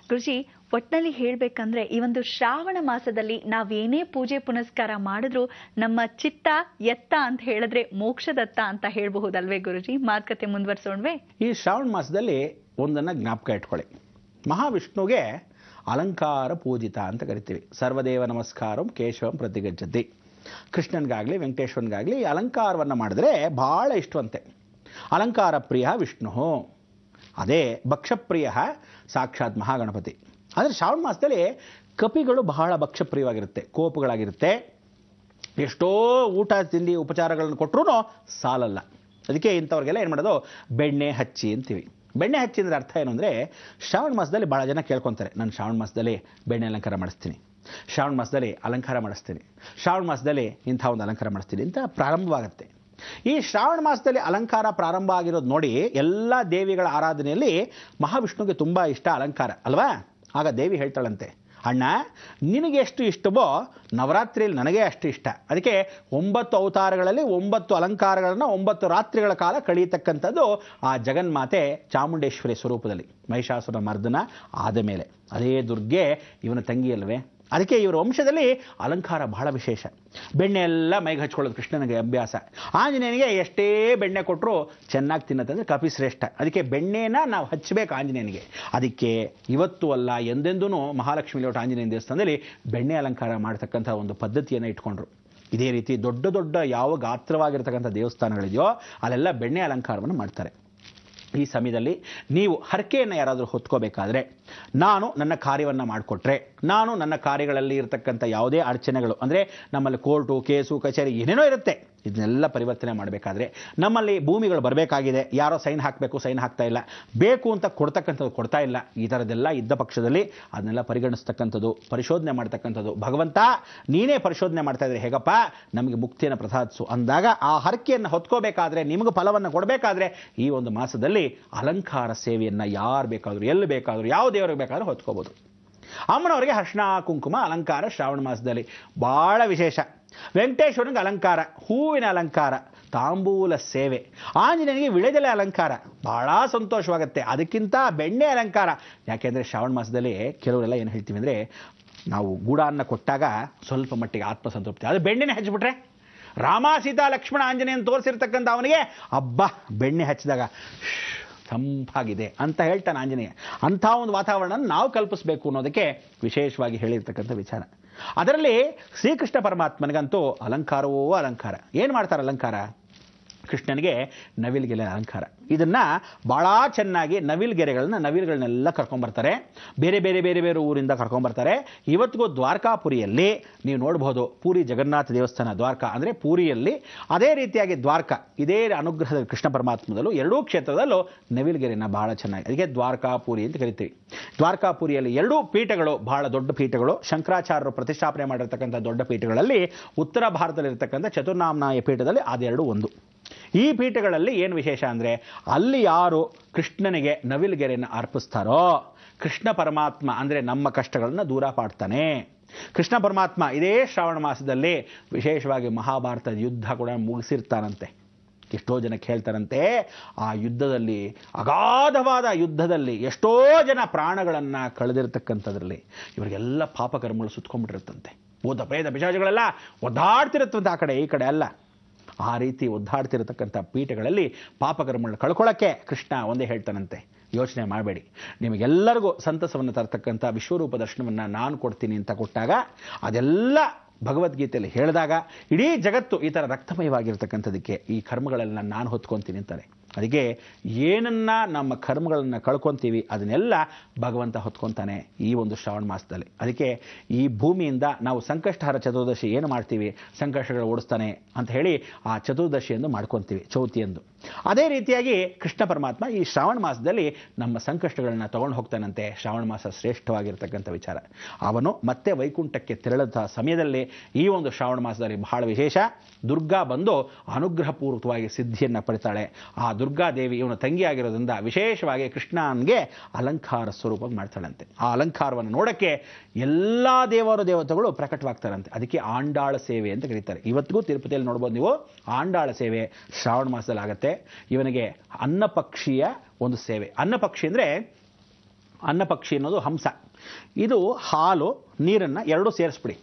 ಗುರುಜಿ, ಒಟ್ಟಿನಲ್ಲಿ ಹೇಳ್ಬೇಕಂದ್ರೆ ಈ ಒಂದು ಶ್ರಾವಣ ಮಾಸದಲ್ಲಿ ನಾವೇನೇ ಪೂಜೆ ಪುನಸ್ಕಾರ ಮಾಡಿದ್ರು ನಮ್ಮ ಚಿತ್ತ ಎತ್ತ ಅಂತ ಹೇಳಿದ್ರೆ ಮೋಕ್ಷದತ್ತ ಅಂತ ಹೇಳಬಹುದಲ್ವೇ ಗುರುಜಿ? ಮಾತುಕತೆ ಮುಂದುವರಿಸೋಣವೇ? ಈ ಶ್ರಾವಣ ಮಾಸದಲ್ಲಿ ಒಂದನ್ನು ಜ್ಞಾಪಕ ಇಟ್ಕೊಳ್ಳಿ. ಮಹಾವಿಷ್ಣುಗೆ ಅಲಂಕಾರ ಪೂಜಿತ ಅಂತ ಕರಿತೀವಿ. ಸರ್ವದೇವ ನಮಸ್ಕಾರಂ ಕೇಶವಂ ಪ್ರತಿಗಚ್ಚತಿ. ಕೃಷ್ಣನ್ಗಾಗಲಿ ವೆಂಕಟೇಶ್ವರನ್ಗಾಗಲಿ ಈ ಅಲಂಕಾರವನ್ನು ಮಾಡಿದ್ರೆ ಬಹಳ ಇಷ್ಟವಂತೆ. ಅಲಂಕಾರ ಪ್ರಿಯ ವಿಷ್ಣು, ಅದೇ ಭಕ್ಷಪ್ರಿಯ ಸಾಕ್ಷಾತ್ ಮಹಾಗಣಪತಿ. ಆದರೆ ಶ್ರಾವಣ ಮಾಸದಲ್ಲಿ ಕಪಿಗಳು ಬಹಳ ಭಕ್ಷಪ್ರಿಯವಾಗಿರುತ್ತೆ, ಕೋಪಗಳಾಗಿರುತ್ತೆ. ಎಷ್ಟೋ ಊಟ ತಿಂಡಿ ಉಪಚಾರಗಳನ್ನು ಕೊಟ್ಟರೂ ಸಾಲಲ್ಲ. ಅದಕ್ಕೆ ಇಂಥವ್ರಿಗೆಲ್ಲ ಏನು ಮಾಡೋದು, ಬೆಣ್ಣೆ ಹಚ್ಚಿ ಅಂತೀವಿ. ಬೆಣ್ಣೆ ಹಚ್ಚಿ ಅಂದರೆ ಅರ್ಥ ಏನು ಅಂದರೆ, ಶ್ರಾವಣ ಮಾಸದಲ್ಲಿ ಭಾಳ ಜನ ಕೇಳ್ಕೊತಾರೆ, ನಾನು ಶ್ರಾವಣ ಮಾಸದಲ್ಲಿ ಬೆಣ್ಣೆ ಅಲಂಕಾರ ಮಾಡಿಸ್ತೀನಿ, ಶ್ರಾವಣ ಮಾಸದಲ್ಲಿ ಅಲಂಕಾರ ಮಾಡಿಸ್ತೀನಿ, ಶ್ರಾವಣ ಮಾಸದಲ್ಲಿ ಇಂಥ ಒಂದು ಅಲಂಕಾರ ಮಾಡಿಸ್ತೀನಿ ಅಂತ ಪ್ರಾರಂಭವಾಗುತ್ತೆ. ಈ ಶ್ರಾವಣ ಮಾಸದಲ್ಲಿ ಅಲಂಕಾರ ಪ್ರಾರಂಭ ಆಗಿರೋದು ನೋಡಿ, ಎಲ್ಲ ದೇವಿಗಳ ಆರಾಧನೆಯಲ್ಲಿ ಮಹಾವಿಷ್ಣುಗೆ ತುಂಬ ಇಷ್ಟ ಅಲಂಕಾರ ಅಲ್ವಾ? ಆಗ ದೇವಿ ಹೇಳ್ತಾಳಂತೆ, ಅಣ್ಣ ನಿನಗೆ ಎಷ್ಟು ಇಷ್ಟವೋ ನವರಾತ್ರಿಯಲ್ಲಿ ನನಗೆ ಅಷ್ಟು ಇಷ್ಟ. ಅದಕ್ಕೆ 9 ಅವತಾರಗಳಲ್ಲಿ 9 ಅಲಂಕಾರಗಳನ್ನು 9 ರಾತ್ರಿಗಳ ಕಾಲ ಕಳೆಯತಕ್ಕಂಥದ್ದು ಆ ಜಗನ್ಮಾತೆ ಚಾಮುಂಡೇಶ್ವರಿ ಸ್ವರೂಪದಲ್ಲಿ ಮಹಿಷಾಸುರ ಮರ್ದನ ಆದ ಮೇಲೆ. ಅದೇ ದುರ್ಗೆ ಇವನ ತಂಗಿ ಅಲ್ವೇ? ಅದಕ್ಕೆ ಇವರ ವಂಶದಲ್ಲಿ ಅಲಂಕಾರ ಬಹಳ ವಿಶೇಷ. ಬೆಣ್ಣೆ ಎಲ್ಲ ಮೈಗೆ ಹಚ್ಕೊಳ್ಳೋದು ಕೃಷ್ಣನಿಗೆ ಅಭ್ಯಾಸ. ಆಂಜನೇಯನಿಗೆ ಎಷ್ಟೇ ಬೆಣ್ಣೆ ಕೊಟ್ಟರು ಚೆನ್ನಾಗಿ ತಿನ್ನತ್ತಂದ್ರೆ ಕಪಿ ಶ್ರೇಷ್ಠ. ಅದಕ್ಕೆ ಬೆಣ್ಣೆನ ನಾವು ಹಚ್ಚಬೇಕು ಆಂಜನೇಯನಿಗೆ. ಅದಕ್ಕೆ ಇವತ್ತು ಅಲ್ಲ ಎಂದೆಂದೂ ಮಹಾಲಕ್ಷ್ಮಿ ಲೇಔಟ್ ಆಂಜನೇಯನ ದೇವಸ್ಥಾನದಲ್ಲಿ ಬೆಣ್ಣೆ ಅಲಂಕಾರ ಮಾಡ್ತಕ್ಕಂಥ ಒಂದು ಪದ್ಧತಿಯನ್ನು ಇಟ್ಕೊಂಡ್ರು. ಇದೇ ರೀತಿ ದೊಡ್ಡ ದೊಡ್ಡ ಯಾವ ಗಾತ್ರವಾಗಿರ್ತಕ್ಕಂಥ ದೇವಸ್ಥಾನಗಳಿದೆಯೋ ಅಲ್ಲೆಲ್ಲ ಬೆಣ್ಣೆ ಅಲಂಕಾರವನ್ನು ಮಾಡ್ತಾರೆ. ಈ ಸಮಯದಲ್ಲಿ ನೀವು ಹರಕೆಯನ್ನು ಯಾರಾದರೂ ಹೊತ್ಕೋಬೇಕಾದ್ರೆ, ನಾನು ನನ್ನ ಕಾರ್ಯವನ್ನು ಮಾಡಿಕೊಟ್ರೆ, ನಾನು ನನ್ನ ಕಾರ್ಯಗಳಲ್ಲಿ ಇರತಕ್ಕಂಥ ಯಾವುದೇ ಅಡಚಣೆಗಳು ಅಂದರೆ ನಮ್ಮಲ್ಲಿ ಕೋರ್ಟು ಕೇಸು ಕಚೇರಿ ಏನೇನೋ ಇರುತ್ತೆ, ಇದನ್ನೆಲ್ಲ ಪರಿವರ್ತನೆ ಮಾಡಬೇಕಾದ್ರೆ, ನಮ್ಮಲ್ಲಿ ಭೂಮಿಗಳು ಬರಬೇಕಾಗಿದೆ, ಯಾರೋ ಸೈನ್ ಹಾಕಬೇಕು ಸೈನ್ ಹಾಕ್ತಾ ಇಲ್ಲ, ಬೇಕು ಅಂತ ಕೊಡ್ತಕ್ಕಂಥದ್ದು ಕೊಡ್ತಾ ಇಲ್ಲ, ಈ ಥರದ್ದೆಲ್ಲ ಇದ್ದ ಪಕ್ಷದಲ್ಲಿ ಅದನ್ನೆಲ್ಲ ಪರಿಗಣಿಸ್ತಕ್ಕಂಥದ್ದು, ಪರಿಶೋಧನೆ ಮಾಡ್ತಕ್ಕಂಥದ್ದು. ಭಗವಂತ ನೀನೇ ಪರಿಶೋಧನೆ ಮಾಡ್ತಾ ಇದ್ರೆ ಹೇಗಪ್ಪ ನಮಗೆ ಮುಕ್ತಿಯನ್ನು ಪ್ರಸಾದಿಸು ಅಂದಾಗ ಆ ಹರಕೆಯನ್ನು ಹೊತ್ಕೋಬೇಕಾದ್ರೆ, ನಿಮಗೆ ಫಲವನ್ನು ಕೊಡಬೇಕಾದ್ರೆ ಈ ಒಂದು ಮಾಸದಲ್ಲಿ ಅಲಂಕಾರ ಸೇವೆಯನ್ನು ಯಾರು ಬೇಕಾದರೂ ಎಲ್ಲಿ ಬೇಕಾದರೂ ಯಾವ ದೇವರಿಗೆ ಬೇಕಾದರೂ ಹೊತ್ಕೋಬೋದು. ಅಮ್ಮನವರಿಗೆ ಅರಿಶಿಣ ಕುಂಕುಮ ಅಲಂಕಾರ ಶ್ರಾವಣ ಮಾಸದಲ್ಲಿ ಭಾಳ ವಿಶೇಷ. ವೆಂಕಟೇಶ್ವರನಿಗೆ ಅಲಂಕಾರ, ಹೂವಿನ ಅಲಂಕಾರ, ತಾಂಬೂಲ ಸೇವೆ. ಆಂಜನೇಯನಿಗೆ ವಿಳೆದೆಲೆ ಅಲಂಕಾರ ಭಾಳ ಸಂತೋಷವಾಗುತ್ತೆ. ಅದಕ್ಕಿಂತ ಬೆಣ್ಣೆ ಅಲಂಕಾರ. ಯಾಕೆಂದರೆ ಶ್ರಾವಣ ಮಾಸದಲ್ಲಿ ಕೆಲವರೆಲ್ಲ ಏನು ಹೇಳ್ತೀವಿ ಅಂದರೆ, ನಾವು ಗೂಢಾನ್ನ ಕೊಟ್ಟಾಗ ಸ್ವಲ್ಪ ಮಟ್ಟಿಗೆ ಆತ್ಮಸಂತೃಪ್ತಿ, ಅದು ಬೆಣ್ಣೆನೇ ಹಚ್ಚಿಬಿಟ್ರೆ, ರಾಮ ಸೀತಾ ಲಕ್ಷ್ಮಣ ಆಂಜನೇಯನ ತೋರಿಸಿರ್ತಕ್ಕಂಥ ಅವನಿಗೆ ಹಬ್ಬ ಬೆಣ್ಣೆ ಹಚ್ಚಿದಾಗ ತಂಪಾಗಿದೆ ಅಂತ ಹೇಳ್ತಾನೆ ಆಂಜನೇಯ. ಅಂಥ ಒಂದು ವಾತಾವರಣ ನಾವು ಕಲ್ಪಿಸಬೇಕು ಅನ್ನೋದಕ್ಕೆ ವಿಶೇಷವಾಗಿ ಹೇಳಿರ್ತಕ್ಕಂಥ ವಿಚಾರ. ಅದರಲ್ಲಿ ಶ್ರೀಕೃಷ್ಣ ಪರಮಾತ್ಮನಿಗಂತೂ ಅಲಂಕಾರವೋ ಅಲಂಕಾರ. ಏನು ಮಾಡ್ತಾರೆ ಅಲಂಕಾರ? ಕೃಷ್ಣನಿಗೆ ನವಿಲ್ಗೆರೆ ಅಲಂಕಾರ. ಇದನ್ನು ಭಾಳ ಚೆನ್ನಾಗಿ ನವಿಲುಗಳನ್ನೆಲ್ಲ ಕರ್ಕೊಂಬರ್ತಾರೆ. ಬೇರೆ ಬೇರೆ ಬೇರೆ ಬೇರೆ ಊರಿಂದ ಕರ್ಕೊಂಬರ್ತಾರೆ. ಇವತ್ತಿಗೂ ದ್ವಾರಕಾಪುರಿಯಲ್ಲಿ ನೀವು ನೋಡ್ಬೋದು, ಪೂರಿ ಜಗನ್ನಾಥ ದೇವಸ್ಥಾನ ದ್ವಾರಕಾ ಅಂದರೆ ಪೂರಿಯಲ್ಲಿ, ಅದೇ ರೀತಿಯಾಗಿ ದ್ವಾರಕಾ ಇದೇ ಅನುಗ್ರಹದ ಕೃಷ್ಣ ಪರಮಾತ್ಮದಲ್ಲೂ ಎರಡೂ ಕ್ಷೇತ್ರದಲ್ಲೂ ನವಿಲುಗೆರೆನ ಭಾಳ ಚೆನ್ನಾಗಿ, ಅದಕ್ಕೆ ದ್ವಾರಕಾಪುರಿ ಅಂತ ಕರಿತೀವಿ. ದ್ವಾರಕಾಪುರಿಯಲ್ಲಿ 2 ಪೀಠಗಳು ಬಹಳ ದೊಡ್ಡ ಪೀಠಗಳು, ಶಂಕರಾಚಾರ್ಯರು ಪ್ರತಿಷ್ಠಾಪನೆ ಮಾಡಿರ್ತಕ್ಕಂಥ ದೊಡ್ಡ ಪೀಠಗಳಲ್ಲಿ ಉತ್ತರ ಭಾರತದಲ್ಲಿರ್ತಕ್ಕಂಥ ಚತುರ್ನಾಮನಾಯ ಪೀಠದಲ್ಲಿ ಅದೆರಡು ಒಂದು. ಈ ಪೀಠಗಳಲ್ಲಿ ಏನು ವಿಶೇಷ ಅಂದರೆ, ಅಲ್ಲಿ ಯಾರು ಕೃಷ್ಣನಿಗೆ ನವಿಲುಗೆರೆಯನ್ನು ಅರ್ಪಿಸ್ತಾರೋ ಕೃಷ್ಣ ಪರಮಾತ್ಮ ಅಂದರೆ ನಮ್ಮ ಕಷ್ಟಗಳನ್ನು ದೂರ ಮಾಡ್ತಾನೆ. ಕೃಷ್ಣ ಪರಮಾತ್ಮ ಇದೇ ಶ್ರಾವಣ ಮಾಸದಲ್ಲಿ ವಿಶೇಷವಾಗಿ ಮಹಾಭಾರತದ ಯುದ್ಧ ಕೂಡ ಮುಗಿಸಿರ್ತಾನಂತೆ. ಎಷ್ಟೋ ಜನಕ್ಕೆ ಹೇಳ್ತಾರಂತೆ, ಆ ಯುದ್ಧದಲ್ಲಿ, ಅಗಾಧವಾದ ಯುದ್ಧದಲ್ಲಿ ಎಷ್ಟೋ ಜನ ಪ್ರಾಣಗಳನ್ನು ಕಳೆದಿರ್ತಕ್ಕಂಥದ್ರಲ್ಲಿ ಇವರಿಗೆಲ್ಲ ಪಾಪಕರ್ಮಗಳು ಸುತ್ಕೊಂಡ್ಬಿಟ್ಟಿರುತ್ತಂತೆ. ಭೂತ ಪ್ರೇತ ಪಿಶಾಚಗಳೆಲ್ಲ ಒದ್ದಾಡ್ತಿರುತ್ತಂತೆ, ಆ ಕಡೆ ಈ ಕಡೆ ಅಲ್ಲ. ಆ ರೀತಿ ಒದ್ದಾಡ್ತಿರತಕ್ಕಂಥ ಪೀಠಗಳಲ್ಲಿ ಪಾಪಕರ್ಮಗಳನ್ನು ಕಳ್ಕೊಳ್ಳೋಕ್ಕೆ ಕೃಷ್ಣ ಒಂದೇ ಹೇಳ್ತಾನಂತೆ, ಯೋಚನೆ ಮಾಡಬೇಡಿ, ನಿಮಗೆಲ್ಲರಿಗೂ ಸಂತಸವನ್ನು ತರತಕ್ಕಂಥ ವಿಶ್ವರೂಪ ದರ್ಶನವನ್ನು ನಾನು ಕೊಡ್ತೀನಿ ಅಂತ ಕೊಟ್ಟಾಗ, ಅದೆಲ್ಲ ಭಗವದ್ಗೀತೆಯಲ್ಲಿ ಹೇಳಿದಾಗ ಇಡೀ ಜಗತ್ತು ಈ ಥರ ರಕ್ತಮಯವಾಗಿರ್ತಕ್ಕಂಥದಕ್ಕೆ ಈ ಕರ್ಮಗಳೆಲ್ಲ ನಾನು ಹೊತ್ಕೊತೀನಿ ಅಂತಾರೆ. ಅದಕ್ಕೆ ಏನನ್ನ ನಮ್ಮ ಕರ್ಮಗಳನ್ನು ಕಳ್ಕೊತೀವಿ ಅದನ್ನೆಲ್ಲ ಭಗವಂತ ಹೊತ್ಕೊತಾನೆ ಈ ಒಂದು ಶ್ರಾವಣ ಮಾಸದಲ್ಲಿ. ಅದಕ್ಕೆ ಈ ಭೂಮಿಯಿಂದ ನಾವು ಸಂಕಷ್ಟಹರ ಚತುರ್ದಶಿ ಏನು ಮಾಡ್ತೀವಿ, ಸಂಕಷ್ಟಗಳು ಓಡಿಸ್ತಾನೆ ಅಂತ ಹೇಳಿ ಆ ಚತುರ್ದಶಿಯನ್ನು ಮಾಡ್ಕೊತೀವಿ, ಚೌತಿಯಂದು. ಅದೇ ರೀತಿಯಾಗಿ ಕೃಷ್ಣ ಪರಮಾತ್ಮ ಈ ಶ್ರಾವಣ ಮಾಸದಲ್ಲಿ ನಮ್ಮ ಸಂಕಷ್ಟಗಳನ್ನ ತಗೊಂಡು ಹೋಗ್ತಾನಂತೆ. ಶ್ರಾವಣ ಮಾಸ ಶ್ರೇಷ್ಠವಾಗಿರ್ತಕ್ಕಂಥ ವಿಚಾರ. ಅವನು ಮತ್ತೆ ವೈಕುಂಠಕ್ಕೆ ತೆರಳದ ಸಮಯದಲ್ಲಿ ಈ ಒಂದು ಶ್ರಾವಣ ಮಾಸದಲ್ಲಿ ಬಹಳ ವಿಶೇಷ. ದುರ್ಗಾ ಬಂದು ಅನುಗ್ರಹಪೂರ್ವಕವಾಗಿ ಸಿದ್ಧಿಯನ್ನು ಪಡಿತಾಳೆ. ಆ ದುರ್ಗಾದೇವಿ ಇವನ ತಂಗಿಯಾಗಿರೋದ್ರಿಂದ ವಿಶೇಷವಾಗಿ ಕೃಷ್ಣನಿಗೆ ಅಲಂಕಾರ ಸ್ವರೂಪ ಮಾಡ್ತಾಳಂತೆ. ಆ ಅಲಂಕಾರವನ್ನು ನೋಡೋಕ್ಕೆ ಎಲ್ಲ ದೇವತೆಗಳು ಪ್ರಕಟವಾಗ್ತಾರಂತೆ. ಅದಕ್ಕೆ ಆಂಡಾಳ ಸೇವೆ ಅಂತ ಕರೀತಾರೆ. ಇವತ್ತಿಗೂ ತಿರುಪತಿಯಲ್ಲಿ ನೋಡ್ಬೋದು ನೀವು, ಆಂಡಾಳ ಸೇವೆ ಶ್ರಾವಣ ಮಾಸದಲ್ಲಿ ಆಗುತ್ತೆ. ಇವನಿಗೆ ಅನ್ನಪಕ್ಷಿಯ ಒಂದು ಸೇವೆ. ಅನ್ನಪಕ್ಷಿ ಅಂದರೆ ಅನ್ನ ಪಕ್ಷಿ ಅನ್ನೋದು ಹಂಸ. ಇದು ಹಾಲು ನೀರನ್ನು ಎರಡೂ ಸೇರಿಸ್ಬಿಡಿ.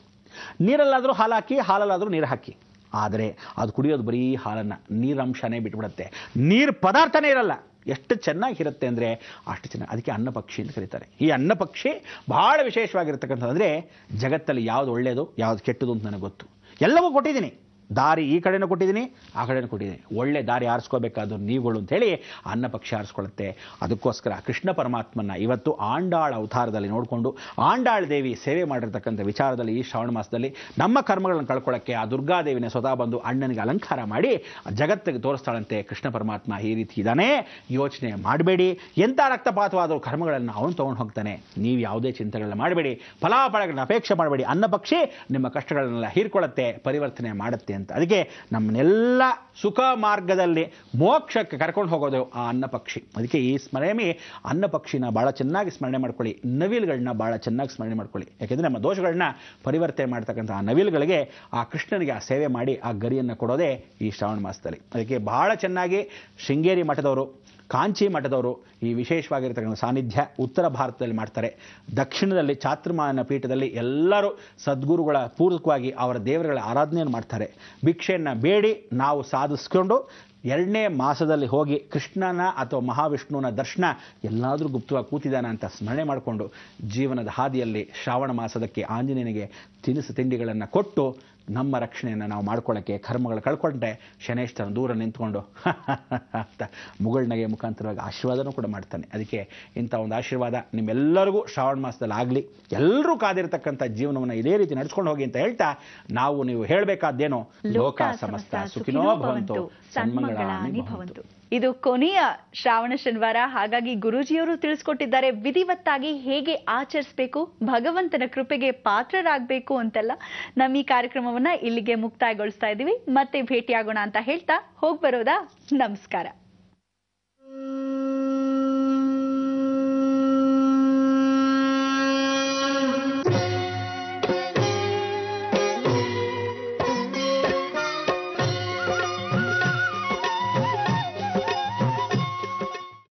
ನೀರಲ್ಲಾದರೂ ಹಾಲು ಹಾಕಿ, ಹಾಲಲ್ಲಾದರೂ ನೀರು ಹಾಕಿ. ಆದರೆ ಅದು ಕುಡಿಯೋದು ಬರೀ ಹಾಲನ್ನು, ನೀರಂಶನೇ ಬಿಟ್ಬಿಡುತ್ತೆ, ನೀರು ಪದಾರ್ಥನೇ ಇರಲ್ಲ. ಎಷ್ಟು ಚೆನ್ನಾಗಿರುತ್ತೆ ಅಂದರೆ ಅಷ್ಟು ಚೆನ್ನಾಗಿ. ಅದಕ್ಕೆ ಅನ್ನ ಪಕ್ಷಿ ಅಂತ ಕರೀತಾರೆ. ಈ ಅನ್ನ ಪಕ್ಷಿ ಬಹಳ ವಿಶೇಷವಾಗಿರ್ತಕ್ಕಂಥದ್ದು. ಅಂದರೆ ಜಗತ್ತಲ್ಲಿ ಯಾವುದು ಒಳ್ಳೆಯದು ಯಾವುದು ಕೆಟ್ಟದು ಅಂತ ನನಗೆ ಗೊತ್ತು. ಎಲ್ಲವೂ ಕೊಟ್ಟಿದ್ದೀನಿ, ದಾರಿ ಈ ಕಡೆನೂ ಕೊಟ್ಟಿದ್ದೀನಿ, ಆ ಕಡೆನೂ ಕೊಟ್ಟಿದ್ದೀನಿ. ಒಳ್ಳೆ ದಾರಿ ಆರಿಸ್ಕೋಬೇಕಾದ್ರು ನೀವುಗಳು ಅಂತೇಳಿ ಅನ್ನ ಪಕ್ಷಿ ಆರಿಸ್ಕೊಳ್ಳುತ್ತೆ. ಅದಕ್ಕೋಸ್ಕರ ಕೃಷ್ಣ ಪರಮಾತ್ಮನ ಇವತ್ತು ಆಂಡಾಳ ಅವತಾರದಲ್ಲಿ ನೋಡಿಕೊಂಡು ಆಂಡಾಳ ದೇವಿ ಸೇವೆ ಮಾಡಿರ್ತಕ್ಕಂಥ ವಿಚಾರದಲ್ಲಿ ಈ ಶ್ರಾವಣ ಮಾಸದಲ್ಲಿ ನಮ್ಮ ಕರ್ಮಗಳನ್ನು ಕಳ್ಕೊಳ್ಳೋಕ್ಕೆ ಆ ದುರ್ಗಾದೇವಿನ ಸ್ವತಃ ಬಂದು ಅಣ್ಣನಿಗೆ ಅಲಂಕಾರ ಮಾಡಿ ಜಗತ್ತಿಗೆ ತೋರಿಸ್ತಾಳಂತೆ. ಕೃಷ್ಣ ಪರಮಾತ್ಮ ಈ ರೀತಿ ಇದ್ದಾನೆ, ಯೋಚನೆ ಮಾಡಬೇಡಿ. ಎಂಥ ರಕ್ತಪಾತವಾದರೂ ಕರ್ಮಗಳನ್ನು ಅವನು ತೊಗೊಂಡು ಹೋಗ್ತಾನೆ. ನೀವು ಯಾವುದೇ ಚಿಂತೆಗಳನ್ನ ಮಾಡಬೇಡಿ, ಫಲಾಫಲಗಳನ್ನ ಅಪೇಕ್ಷೆ ಮಾಡಬೇಡಿ. ಅನ್ನ ಪಕ್ಷಿ ನಿಮ್ಮ ಕಷ್ಟಗಳನ್ನೆಲ್ಲ ಹೀರ್ಕೊಳ್ಳುತ್ತೆ, ಪರಿವರ್ತನೆ ಮಾಡುತ್ತೆ ಅಂತ. ಅದಕ್ಕೆ ನಮ್ಮನ್ನೆಲ್ಲ ಸುಖ ಮಾರ್ಗದಲ್ಲಿ ಮೋಕ್ಷಕ್ಕೆ ಕರ್ಕೊಂಡು ಹೋಗೋದು ಆ ಅನ್ನ ಪಕ್ಷಿ. ಅದಕ್ಕೆ ಈ ಸ್ಮರಣೆ ಅನ್ನ ಪಕ್ಷಿನ ಭಾಳ ಚೆನ್ನಾಗಿ ಸ್ಮರಣೆ ಮಾಡ್ಕೊಳ್ಳಿ, ನವಿಲುಗಳನ್ನ ಭಾಳ ಚೆನ್ನಾಗಿ ಸ್ಮರಣೆ ಮಾಡ್ಕೊಳ್ಳಿ. ಯಾಕೆಂದರೆ ನಮ್ಮ ದೋಷಗಳನ್ನ ಪರಿವರ್ತನೆ ಮಾಡ್ತಕ್ಕಂಥ ಆ ನವಿಲುಗಳಿಗೆ ಆ ಕೃಷ್ಣನಿಗೆ ಆ ಸೇವೆ ಮಾಡಿ ಆ ಗರಿಯನ್ನು ಕೊಡೋದೇ ಈ ಶ್ರಾವಣ ಮಾಸದಲ್ಲಿ. ಅದಕ್ಕೆ ಬಹಳ ಚೆನ್ನಾಗಿ ಶೃಂಗೇರಿ ಮಠದವರು, ಕಾಂಚಿ ಮಠದವರು ಈ ವಿಶೇಷವಾಗಿರ್ತಕ್ಕಂಥ ಸಾನ್ನಿಧ್ಯ ಉತ್ತರ ಭಾರತದಲ್ಲಿ ಮಾಡ್ತಾರೆ. ದಕ್ಷಿಣದಲ್ಲಿ ಚಾತುರ್ಮಾನ ಪೀಠದಲ್ಲಿ ಎಲ್ಲರೂ ಸದ್ಗುರುಗಳ ಪೂರ್ವಕವಾಗಿ ಅವರ ದೇವರುಗಳ ಆರಾಧನೆಯನ್ನು ಮಾಡ್ತಾರೆ. ಭಿಕ್ಷೆಯನ್ನು ಬೇಡಿ ನಾವು ಸಾಧಿಸ್ಕೊಂಡು 2ನೇ ಮಾಸದಲ್ಲಿ ಹೋಗಿ ಕೃಷ್ಣನ ಅಥವಾ ಮಹಾವಿಷ್ಣುವಿನ ದರ್ಶನ ಎಲ್ಲಾದರೂ ಗುಪ್ತವಾಗಿ ಕೂತಿದ್ದಾನೆ ಅಂತ ಸ್ಮರಣೆ ಮಾಡಿಕೊಂಡು ಜೀವನದ ಹಾದಿಯಲ್ಲಿ ಶ್ರಾವಣ ಮಾಸದಕ್ಕೆ ಆಂಜನೇಯನಿಗೆ ತಿನಿಸು ತಿಂಡಿಗಳನ್ನು ಕೊಟ್ಟು ನಮ್ಮ ರಕ್ಷಣೆಯನ್ನು ನಾವು ಮಾಡ್ಕೊಳ್ಳೋಕ್ಕೆ, ಕರ್ಮಗಳು ಕಳ್ಕೊಂಡ್ರೆ ಶನೇಶ್ವರನ ದೂರ ನಿಂತ್ಕೊಂಡು ಅಂತ ಮುಗುಳ್ನಗೆ ಮುಖಾಂತರವಾಗಿ ಆಶೀರ್ವಾದನೂ ಕೂಡ ಮಾಡ್ತಾನೆ. ಅದಕ್ಕೆ ಇಂಥ ಒಂದು ಆಶೀರ್ವಾದ ನಿಮ್ಮೆಲ್ಲರಿಗೂ ಶ್ರಾವಣ ಮಾಸದಲ್ಲಿ ಆಗಲಿ. ಎಲ್ಲರೂ ಕಾದಿರತಕ್ಕಂಥ ಜೀವನವನ್ನು ಇದೇ ರೀತಿ ನಡ್ಸ್ಕೊಂಡು ಹೋಗಿ ಅಂತ ಹೇಳ್ತಾ ನೀವು ಹೇಳಬೇಕಾದ್ದೇನೋ ಲೋಕ ಸಮಸ್ತ ಸುಖಿನೋ ಭವಂತು ಸನ್ಮಂಗಳಾನಿ ಭವಂತು. ಇದು ಕೊನೆಯ ಶ್ರಾವಣ ಶನಿವಾರ, ಹಾಗಾಗಿ ಗುರೂಜಿಯವರು ತಿಳಿಸ್ಕೊಟ್ಟಿದ್ದಾರೆ ವಿಧಿವತ್ತಾಗಿ ಹೇಗೆ ಆಚರಿಸಬೇಕು, ಭಗವಂತನ ಕೃಪೆಗೆ ಪಾತ್ರರಾಗಬೇಕು ಅಂತೆಲ್ಲ. ನಮ್ಮ ಈ ಕಾರ್ಯಕ್ರಮವನ್ನ ಇಲ್ಲಿಗೆ ಮುಕ್ತಾಯಗೊಳಿಸ್ತಾ ಇದ್ದೀವಿ. ಮತ್ತೆ ಭೇಟಿಯಾಗೋಣ ಅಂತ ಹೇಳ್ತಾ ಹೋಗ್ಬರೋದಾ? ನಮಸ್ಕಾರ.